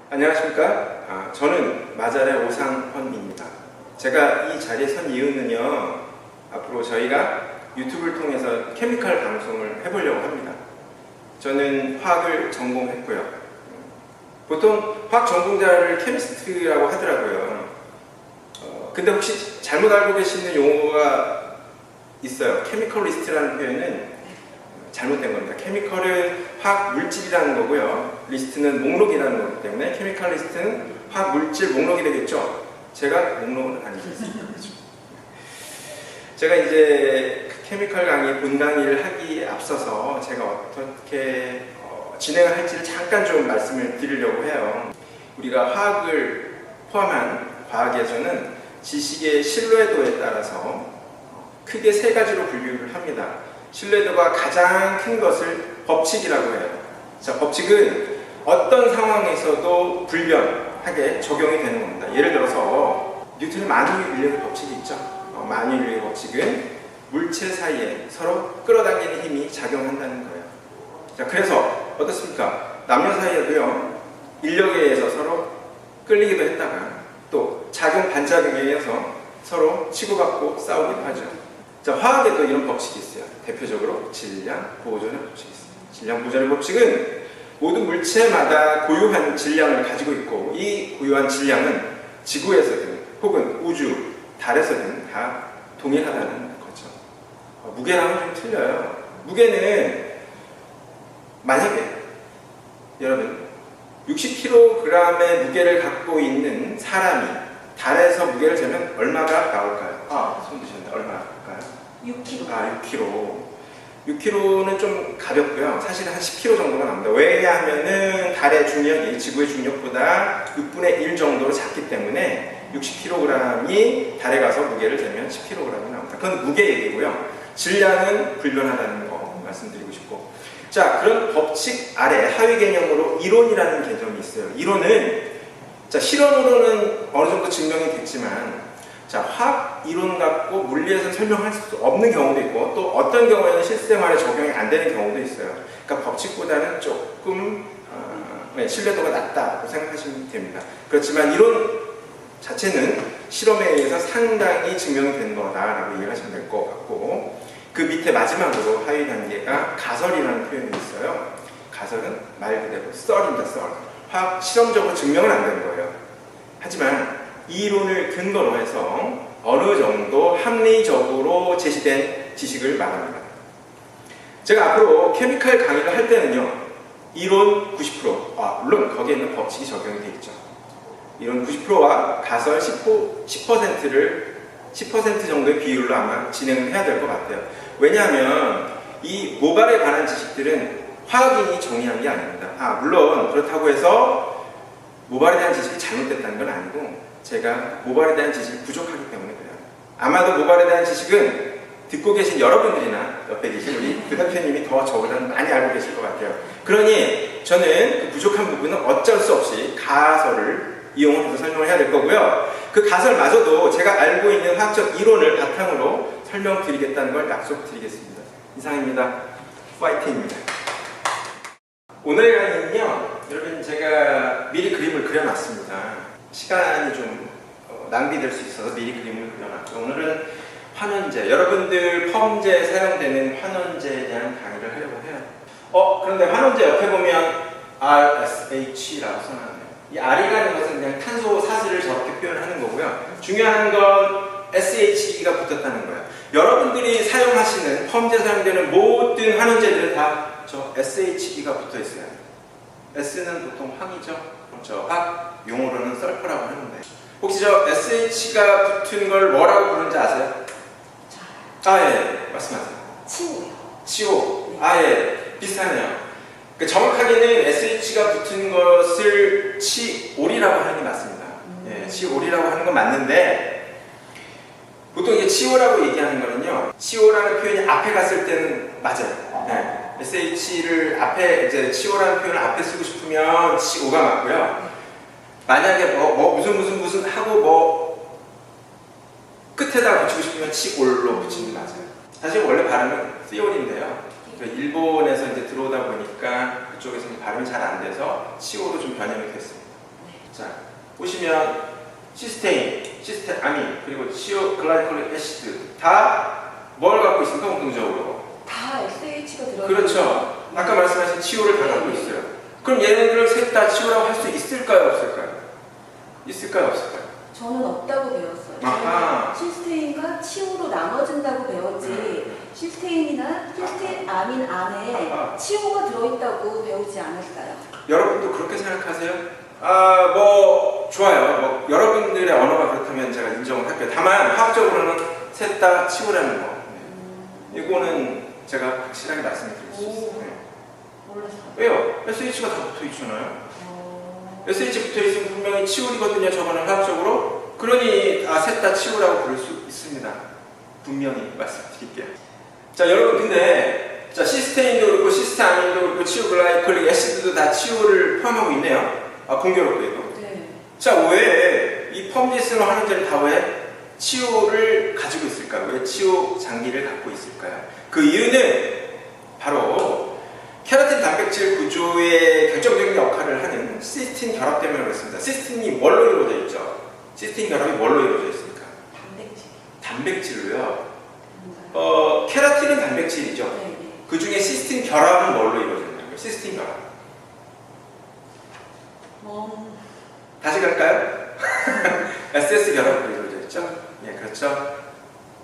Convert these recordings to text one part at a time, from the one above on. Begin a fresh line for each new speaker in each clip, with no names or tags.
안녕하십니까. 저는 마잘의 오상헌입니다. 제가 이 자리에 선 이유는요, 앞으로 저희가 유튜브를 통해서 케미칼 방송을 해보려고 합니다. 저는 화학을 전공했고요. 보통 화학 전공자를 케미스트라고 하더라고요. 근데 혹시 잘못 알고 계시는 용어가 있어요. 케미컬리스트라는 표현은 잘못된 겁니다. 케미컬은 화학 물질이라는 거고요. 리스트는 목록이라는 거기 때문에 케미컬리스트는 화학 물질 목록이 되겠죠. 제가 목록은 아니겠습니다. 제가 이제 케미컬 강의 본 강의를 하기에 앞서서 제가 어떻게 진행을 할지를 잠깐 좀 말씀을 드리려고 해요. 우리가 화학을 포함한 과학에서는 지식의 신뢰도에 따라서 크게 세 가지로 분류를 합니다. 신뢰도가 가장 큰 것을 법칙이라고 해요. 자, 법칙은 어떤 상황에서도 불변하게 적용이 되는 겁니다. 예를 들어서 뉴턴의 만유 인력의 법칙이 있죠. 만유 인력의 법칙은 물체 사이에 서로 끌어당기는 힘이 작용한다는 거예요. 자, 그래서 어떻습니까? 남녀 사이에도요, 인력에 의해서 서로 끌리기도 했다가 또 작용 반작용에 의해서 서로 치고받고 싸우기도 하죠. 자, 화학에도 이런 법칙이 있어요. 대표적으로 질량 보존의 법칙이 있습니다. 질량 보존의 법칙은 모든 물체마다 고유한 질량을 가지고 있고, 이 고유한 질량은 지구에서든 혹은 우주, 달에서든 다 동일하다는 거죠. 무게랑은 좀 틀려요. 무게는 만약에 여러분 60kg의 무게를 갖고 있는 사람이 달에서 무게를 재면 얼마가 나올까요? 손 드셨는데 얼마일까요?
6kg.
6kg는 좀 가볍고요. 사실은 한 10kg 정도가 나옵니다. 왜냐하면은 달의 중력이 지구의 중력보다 6분의 1 정도로 작기 때문에 60kg이 달에 가서 무게를 재면 10kg이 나옵니다. 그건 무게 얘기고요. 질량은 불변하다는 거 말씀드리고 싶고. 자, 그런 법칙 아래 하위 개념으로 이론이라는 개념이 있어요. 이론은, 자, 실험으로는 어느 정도 증명이 됐지만, 자, 화학 이론 갖고 물리에서 설명할 수 없는 경우도 있고, 또 어떤 경우에는 실생활에 적용이 안 되는 경우도 있어요. 그러니까 법칙보다는 조금 신뢰도가 낮다고 생각하시면 됩니다. 그렇지만 이론 자체는 실험에 의해서 상당히 증명이 된 거다라고 이해하시면 될 것 같고, 그 밑에 마지막으로 하위 단계가 가설이라는 표현이 있어요. 가설은 말 그대로 썰입니다. 썰. 화학 실험적으로 증명은 안 된 거예요. 하지만 이 이론을 근거로 해서 어느 정도 합리적으로 제시된 지식을 말합니다. 제가 앞으로 케미칼 강의를 할 때는요, 이론 90%, 물론 거기에 있는 법칙이 적용이 되어 있죠. 이론 90%와 가설 10% 정도의 비율로 아마 진행을 해야 될 것 같아요. 왜냐하면 이 모발에 관한 지식들은 화학인이 정의한 게 아닙니다. 물론 그렇다고 해서 모발에 대한 지식이 잘못됐다는 건 아니고, 제가 모발에 대한 지식이 부족하기 때문에 그래요. 아마도 모발에 대한 지식은 듣고 계신 여러분들이나 옆에 계신 우리 부대표님이 더 저보다는 많이 알고 계실 것 같아요. 그러니 저는 그 부족한 부분은 어쩔 수 없이 가설을 이용해서 설명을 해야 될 거고요. 그 가설마저도 제가 알고 있는 화학적 이론을 바탕으로 설명드리겠다는 걸 약속드리겠습니다. 이상입니다. 파이팅입니다. 오늘의 강의는요, 여러분 제가 미리 그림을 그려놨습니다. 시간이 좀 낭비될 수 있어서 미리 그림을 그려놨고, 오늘은 환원제, 여러분들 펌제에 사용되는 환원제에 대한 강의를 하려고 해요. 그런데 환원제 옆에 보면 RSH라고 써놨네요. 이 R이라는 것은 그냥 탄소 사슬을 저렇게 표현하는 거고요. 중요한 건 SHE가 붙었다는 거예요. 여러분들이 사용하시는 펌제에 사용되는 모든 환원제들은 다 저 SHE가 붙어 있어요. S는 보통 황이죠. 저 화학 용어로는 설퍼라고 하는데, 혹시 저 SH가 붙은 걸 뭐라고 부르는지 아세요? 예, 말씀하세요.
치오요.
치오. 예, 비슷하네요. 정확하게는 SH가 붙은 것을 치올이라고 하는 게 맞습니다. 예, 치올이라고 하는 건 맞는데, 보통 이게 치오라고 얘기하는 거는요, 치오라는 표현이 앞에 갔을 때는 맞아요. SH를 앞에, 이제 치오라는 표현을 앞에 쓰고 싶으면 치오가 맞고요. 만약에 무슨 하고 끝에다가 붙이고 싶으면 치올로 붙이는 게 맞아요. 사실 원래 발음은 시올인데요. 일본에서 이제 들어오다 보니까 그쪽에서 발음이 잘 안 돼서 치오로 좀 변형이 됐습니다. 자, 보시면 시스테아민, 그리고 치오글라이콜릭 애시드 다 뭘 갖고 있습니까? 공통적으로.
다 SH가 들어있는.
그렇죠. 아까 말씀하신 치오를 다 갖고 있어요. 그럼 얘네들을 셋 다 치오라고 할 수 있을까요? 없을까요? 있을까요? 없을까요?
저는 없다고 배웠어요.
아하.
저는 시스테인과 치오로 나눠진다고 배웠지 시스테인이나 시스테아민 안에
아하.
치오가 들어있다고 배우지 않았어요.
여러분도 그렇게 생각하세요? 아, 뭐 좋아요. 뭐 여러분들의 언어가 그렇다면 제가 인정을 할게요. 다만 화학적으로는 셋 다 치오라는 거. 이거는 제가 확실하게 말씀드릴 수 있어요. 네.
몰랐어요.
왜요? SH가 다 붙어 있잖아요. SH 붙어 있으면 분명히 치올이거든요. 저거는 화학적으로. 그러니 셋 다 치오라고 부를 수 있습니다. 분명히 말씀드릴게요. 자, 여러분 근데 자, 시스테인도 그렇고 시스테아민도 그렇고 치오글라이콜릭 애시드도 다 치오를 포함하고 있네요. 공교롭게도.
네.
자, 왜 이 펌디스노 환원제는 다 왜 치오를 가지고 있을까요? 왜 치오 장기를 갖고 있을까요? 그 이유는 바로 케라틴 단백질 구조의 결정적인 역할을 하는 시스틴 결합 때문에 그렇습니다. 시스틴이 뭘로 이루어져 있죠? 시스틴 결합이 뭘로 이루어져 있습니까? 단백질로요. 케라틴은 단백질이죠.
네.
그 중에 시스틴 결합은 뭘로 이루어져 있나요? 시스틴 결합. 다시 갈까요? SS 결합으로 이루어져 있죠? 예, 그렇죠.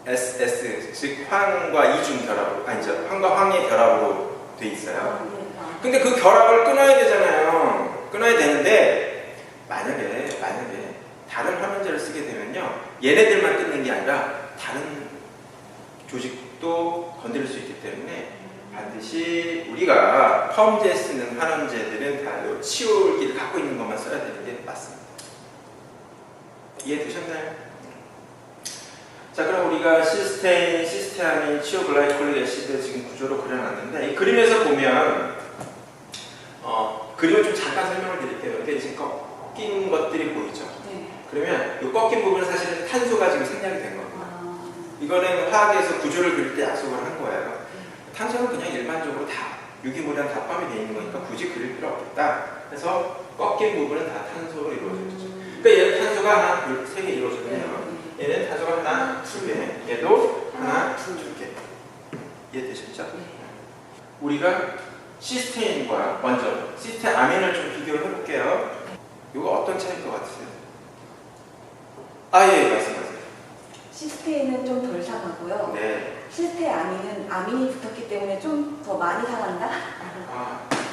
SS, 즉 황과 이중 결합으로, 아니죠. 황과 황의 결합으로 돼 있어요. 근데 그 결합을 끊어야 되잖아요. 끊어야 되는데 만약에 다른 환원제를 쓰게 되면요, 얘네들만 끊는 게 아니라 다른 조직도 건드릴 수 있기 때문에 반드시 우리가 펌제에 쓰는 환원제들은 다 이 치올기를 갖고 있는 것만 써야 되는 게 맞습니다. 이해되셨나요? 자, 그럼 우리가 시스테인, 시스테아민, 치오글라이콜릭 애시드 지금 구조로 그려놨는데 이 그림에서 보면 그림을 좀 잠깐 설명을 드릴게요. 이렇게 지금 꺾인 것들이 보이죠?
네.
그러면 이 꺾인 부분은 사실은 탄소가 지금 생략이 된 겁니다. 이거는 화학에서 구조를 그릴 때 약속을 한 거예요. 탄소는 그냥 일반적으로 다 유기물이랑 다 포함이 되어 있는 거니까 굳이 그릴 필요 없겠다. 그래서 꺾인 부분은 다 탄소로 이루어져 있죠. 그러니까 얘는 탄소가 하나, 둘, 세 개 이루어졌네요. 얘는 탄소가 하나, 두 개. 얘도 하나, 두 개. 이해되셨죠? 우리가 시스테인과 먼저 시스테아민을 좀 비교를 해볼게요. 이거 어떤 차이일 것 같으세요? 예, 말씀하세요.
시스테인은 좀 덜 상하고요.
네.
시스테아민은 아민이 붙었기 때문에 좀 더 많이 상한다?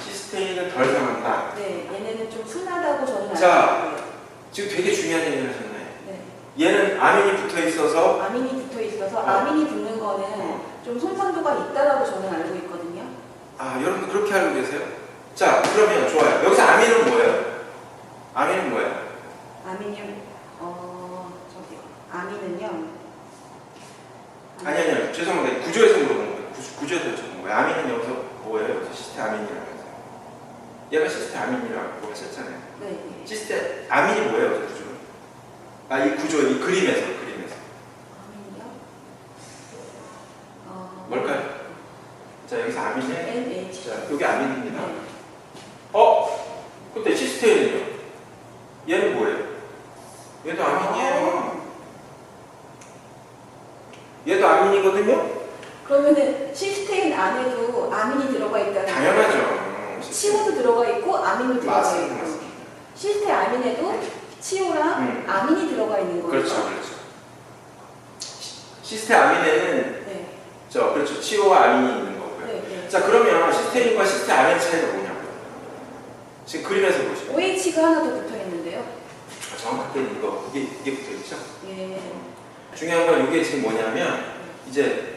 시스테인은 덜 상한다.
네, 얘네는 좀 순하다고 저는
자,
알고 있고요.
지금 되게 중요한 얘기를 하셨네.
네.
얘는 아민이 붙어 있어서
아민이 붙어 있어서 아민이 붙는 거는 좀 손상도가 있다라고 저는 알고 있거든요.
여러분 그렇게 알고 계세요? 자, 그러면 좋아요. 여기서 아민은 뭐예요? 아민은 뭐예요?
아민이 아민은요.
아니요. 죄송합니다. 구조에서 물어보는 거예요. 구조에서 여쭤보는 거예요. 아민은 여기서 뭐예요? 여기서 시스테아민이라면서. 얘가 시스테아민이라고 하셨잖아요.
네.
시스테아민이 뭐예요? 여기서 구조? 이 구조, 이 그림에서.
아민이요?
뭘까요? 자, 여기서 아민은
NH.
자, 여기 아민입니다.
네.
근데 시스테인은요? 얘는 뭐예요? 얘도 아민이에요. 얘도 아민이거든요?
그러면은 시스테인 안에도 아민이 들어가 있다는
당연하죠.
치오도 들어가 있고 아민도 들어가
맞습니다.
있고
맞습니다.
시스테아민에도 치오랑 아민이 들어가 있는 거예요.
그렇죠. 시스테아민에는
네.
그렇죠. 치오와 아민이 있는 거고요.
네.
자, 그러면 시스테인과 시스테아민 차이가 뭐냐고요? 지금 그림에서 보시면
OH가 하나 더 붙어 있는데요.
정확하게 이게 붙어 있죠.
예.
중요한 건 이게 지금 뭐냐면 이제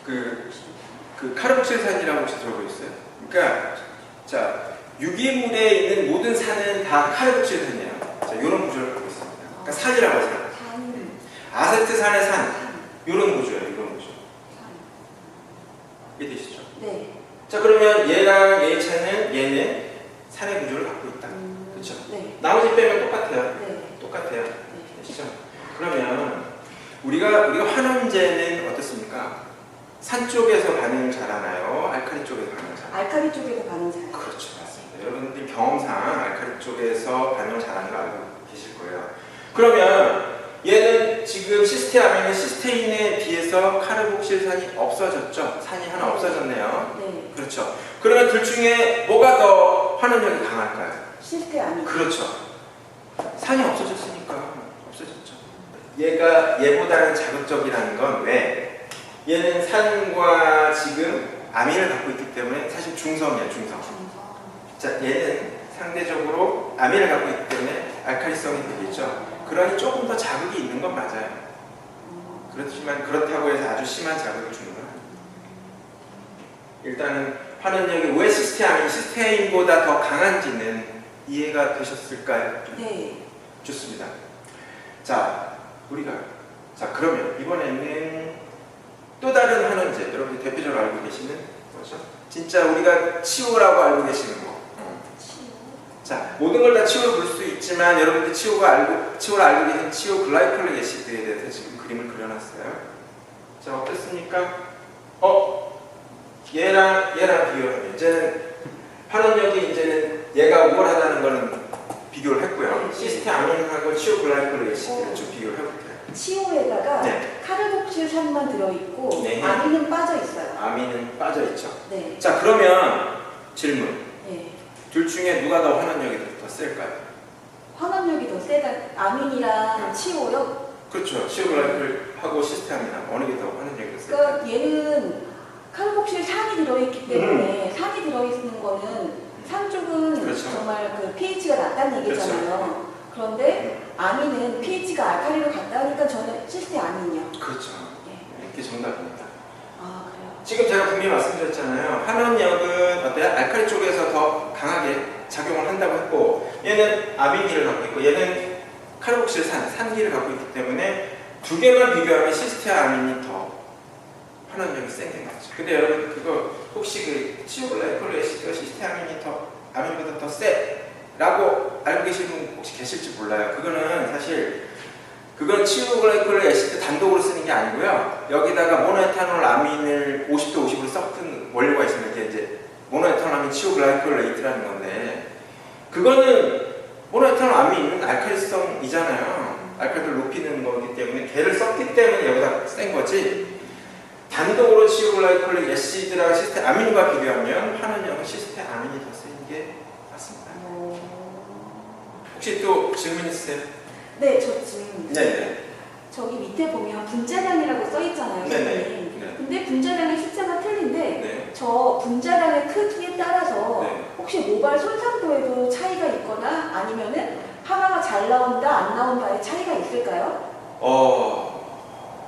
그 카르복실산이라고 혹시 들어보셨어요? 그러니까 자, 유기물에 있는 모든 산은 다 카르복실산이에요. 자, 이런 구조를 갖고 있습니다. 그러니까 산이라고 하잖아요. 아세트산의 산, 이런 구조예요. 이런 구조. 이해되시죠?
네.
자, 그러면 얘랑 얘의 차는 얘는 산의 구조를 갖고 있다. 그렇죠?
네.
나머지 빼면 똑같아요.
네.
똑같아요. 되시죠? 그러면 우리가 환원제는 어떻습니까? 산 쪽에서 반응을 잘하나요? 알칼리 쪽에서 반응을 잘하나요?
알칼리 쪽에도 반응 잘.
그렇죠, 맞습니다. 여러분들 경험상 알칼리 쪽에서 반응을 잘하는 거 알고 계실 거예요. 그러면 얘는 지금 시스테아민은 시스테인에 비해서 카르복실산이 없어졌죠? 산이 하나 없어졌네요.
네.
그렇죠. 그러면 둘 중에 뭐가 더 환원력이 강할까요?
시스테아민.
그렇죠. 산이 없어졌으니까 없어졌죠. 얘가 얘보다는 자극적이라는 건 왜? 얘는 산과 지금 아민을 갖고 있기 때문에 사실 중성이에요, 중성. 자, 얘는 상대적으로 아민을 갖고 있기 때문에 알칼리성이 되겠죠. 그러니 조금 더 자극이 있는 건 맞아요. 그렇지만 그렇다고 해서 아주 심한 자극을 주는 건 아닙니다. 일단은 환원력이 왜 시스테아민, 시스테인보다 더 강한지는 이해가 되셨을까요?
네.
좋습니다. 자, 그러면 이번에는 또 다른 환원제, 여러분들 대표적으로 알고 계시는 뭐죠? 진짜 우리가 치오라고 알고 계시는 거. 자, 모든 걸 다 치오로 볼 수 있지만 여러분들 치오를 알고 계신 치오 글라이콜릭 애시드에 대해서 지금 그림을 그려놨어요. 자, 어떻습니까? 얘랑 비교하면 이제는 환원력이 이제는 얘가 우월하다는 거는 비교를 했고요. 시스테아민하고 치오 글라이콜릭 애시드를 좀 비교를 해볼게요.
치오에다가
네.
카르복실산만 들어있고
네.
아민은 빠져있어요.
아민은 빠져있죠.
네.
자, 그러면 질문.
네.
둘 중에 누가 더 환원력이 더 셀까요?
환원력이 더 세다. 아민이랑 치오요?
그렇죠. 치오 글라이콜하고 시스테아민하고 어느 게 더 환원력이 더 셀까요?
그러니까 얘는 카르복실산이 들어있기 때문에 산이 들어있는 거는 산 쪽은
그렇죠.
정말 그 pH가 낮다는 얘기잖아요. 그런데 아민은 pH가 알칼리로 갔다니까 저는 시스테아민이요.
그렇죠.
네.
이게 정답입니다.
아 그래요?
지금 제가 분명히 말씀드렸잖아요. 환원력은 어때요? 알칼리 쪽에서 더 강하게 작용을 한다고 했고 얘는 아민기를 갖고 있고 얘는 카르복실산, 산기를 갖고 있기 때문에 두 개만 비교하면 시스테아민이 더 환원력이 센 게 맞죠. 근데 여러분 그거 혹시 그 치오글라이콜 애시드가 시스테아민이 더 아민보다 더 세라고 알고 계시는 분 혹시 계실지 몰라요. 그거는 사실 그건 치오글라이콜 애시드 단독으로 쓰는 게 아니고요. 여기다가 모노에탄올 아민을 50대 50으로 섞은 원료가 있으면 이게 이제 모노에탄올 아민 치오글라이콜 레이트라는 건데 그거는 모노에탄올 아민은 알칼리성이잖아요. 알칼리를 높이는 거기 때문에 걔를 썼기 때문에 여기다 센 거지. 단독으로 치오글라이콜릭 애시드랑 시스테아민과 비교하면 환원력은 시스테아민이 더 센 게 맞습니다. 혹시 또 질문 있으세요?
네, 저 지금
네네.
저기 밑에 보면 분자량이라고 써 있잖아요,
네네.
선생님.
네.
근데 분자량의 숫자가 틀린데
네.
저 분자량의 크기에 따라서
네.
혹시 모발 손상도에도 차이가 있거나 아니면은 하나가 잘 나온다, 안 나온다의 차이가 있을까요?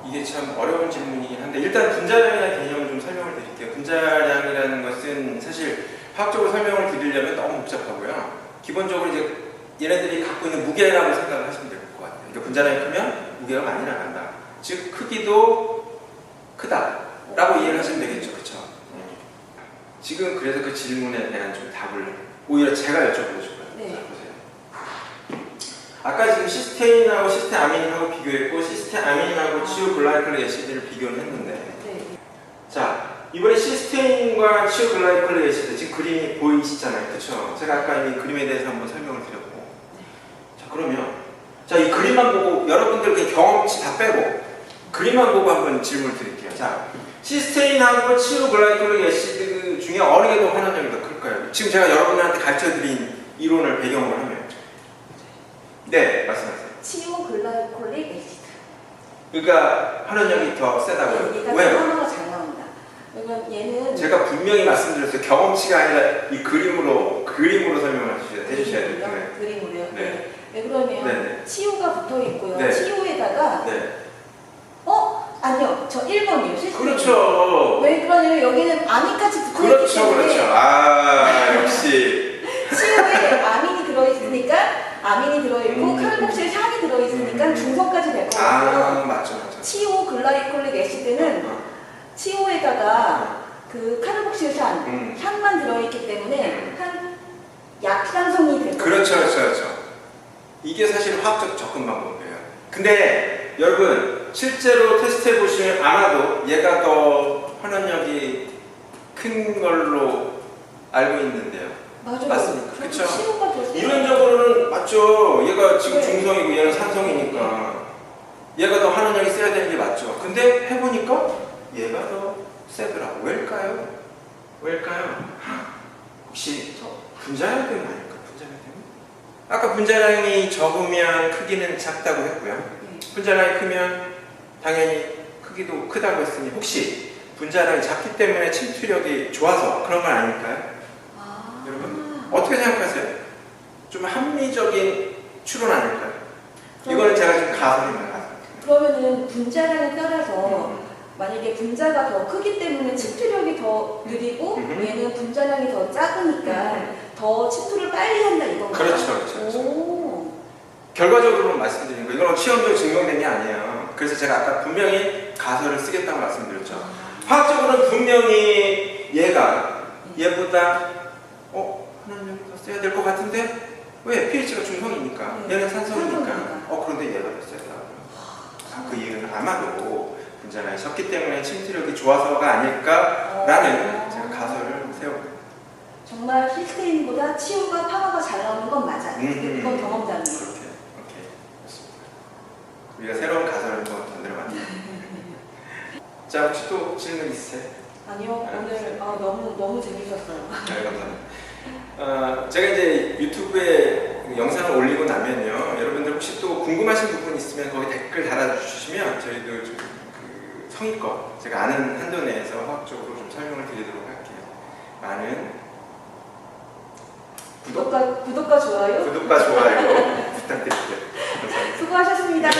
이게 참 어려운 질문이긴 한데 일단 분자량이라는 개념을 좀 설명을 드릴게요. 분자량이라는 것은 사실 화학적으로 설명을 드리려면 너무 복잡하고요. 기본적으로 이제 얘네들이 갖고 있는 무게라고 생각을 하시면 될 것 같아요. 그러니까 분자량이 크면 무게가 많이 나간다. 즉 크기도 크다라고 이해를 하시면 되겠죠. 그렇죠? 지금 그래서 그 질문에 대한 좀 답을 오히려 제가 여쭤보고 싶어요.
네.
자, 보세요. 아까 지금 시스테인하고 시스테아민하고 비교했고 시스테아민하고 치오글라이콜릭 애시드를 비교를 했는데
네.
자 이번에 시스테인과 치오글라이콜릭 애시드 지금 그림이 보이시잖아요. 그렇죠? 제가 아까 이 그림에 대해서 한번 설명을 드렸고 자 그러면 자 이 그림만 보고 여러분들 그 경험치 다 빼고 그림만 보고 한번 질문을 드릴게요. 자 시스테인하고 치오글라이콜릭 애시드 중에 어느 게 더 환원력이 더 클까요? 지금 제가 여러분한테 가르쳐드린 이론을 배경으로 하면 네, 말씀하세요.
치오글라이콜릭 애시드.
그러니까 환원력이 더 세다고요?
얘가
왜요?
하나가 잘 나온다. 그러면 얘는
제가 분명히 말씀드렸어요. 경험치가 아니라 이 그림으로 설명을 해주셔야 돼요. 네.
그림으로요.
네.
네, 그러면
네.
치오가 붙어 있고요.
네.
치오에다가
네.
아니요, 저 1번이요. 시스템.
그렇죠.
왜 그러냐면 여기는 아민까지 붙어 있기
그렇죠,
때문에
그렇죠. 아, 역시.
치오에 아민이 들어있으니까 아민이 들어있고 카르복실산이 들어있으니까 중성까지 될 거고요.
아, 맞죠.
치오 글라이콜릭 애시드는 치오에다가 그 카르복실산 산만 들어있기 때문에 한 약산성이 될 거예요.
그렇죠. 이게 사실 화학적 접근 방법이에요. 근데 여러분 실제로 테스트해 보시면 아마도 얘가 더 환원력이 큰 걸로 알고 있는데요.
맞아요.
맞습니까?
저도
그쵸?
치료가 더
이론적으로는 맞죠. 얘가 지금
네.
중성이고 얘는 산성이니까 얘가 더 한원형이 세야 되는 게 맞죠. 근데 해보니까 얘가 더 세더라고. 왜일까요? 왜일까요? 혹시 저 분자량 때문 아닐까? 분자량 때문에? 아까 분자량이 적으면 크기는 작다고 했고요.
네.
분자량이 크면 당연히 크기도 크다고 했으니 혹시 분자량이 작기 때문에 침투력이 좋아서 그런 건 아닐까요?
아.
여러분 어떻게 생각하세요? 좀 합리적인 추론 아닐까요? 이거는 제가 좀 가설입니다.
그러면은 분자량에 따라서 만약에 분자가 더 크기 때문에 침투력이 더 느리고 얘는 분자량이 더 작으니까 더 침투를 빨리 한다 이건가요?
그렇죠.
오.
결과적으로 말씀드린 거 이건 시험적으로 증명된 게 아니에요. 그래서 제가 아까 분명히 가설을 쓰겠다고 말씀드렸죠. 화학적으로는 분명히 얘보다 한원형이 더 세야 될 것 같은데 왜? pH가 중성이니까
네.
얘는 산성이니까
산성이니까.
그런데 얘가 더 세다. 그 이유는 아마도 분자량이 적기 때문에 침투력이 좋아서가 아닐까라는 제가 가설을 세워요.
정말 히스테인보다 치유가 파워가 잘 나오는 건 맞아요. 이건 경험담이에요.
그렇게 오케이 좋습니다. 우리가 새로운 가설을 한번 만들어봤네요. 자 혹시 또 질문 있으세요?
아니요, 오늘 너무 재밌었어요.
네, 감사합니다. 제가 이제 유튜브에 영상을 올리고 나면요, 여러분들 혹시 또 궁금하신 부분 있으면 거기 댓글 달아주시면 저희도 좀 성의껏 제가 아는 한도 내에서 화학적으로 좀 설명을 드리도록 할게요. 많은
구독과 좋아요
구독과 좋아요 부탁드릴게요. 감사합니다.
수고하셨습니다.